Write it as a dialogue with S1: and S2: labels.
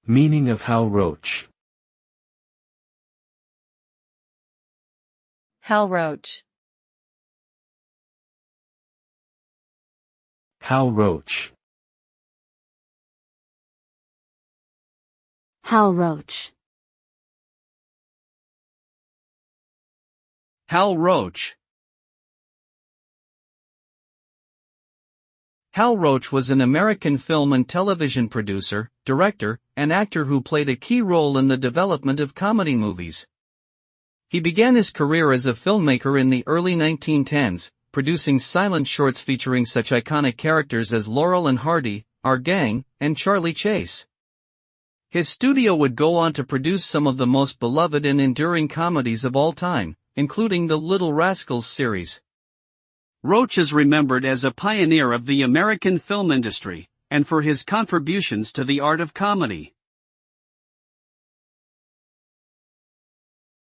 S1: Meaning of Hal Roach.
S2: Hal Roach.
S1: Hal Roach.
S3: Hal Roach.
S4: Hal Roach. Hal Roach was an American film and television producer, director, and actor who played a key role in the development of comedy movies. He began his career as a filmmaker in the early 1910s, producing silent shorts featuring such iconic characters as Laurel and Hardy, Our Gang, and Charlie Chase. His studio would go on to produce some of the most beloved and enduring comedies of all time, including the Little Rascals series. Roach is remembered as a pioneer of the American film industry, and for his contributions to the art of comedy.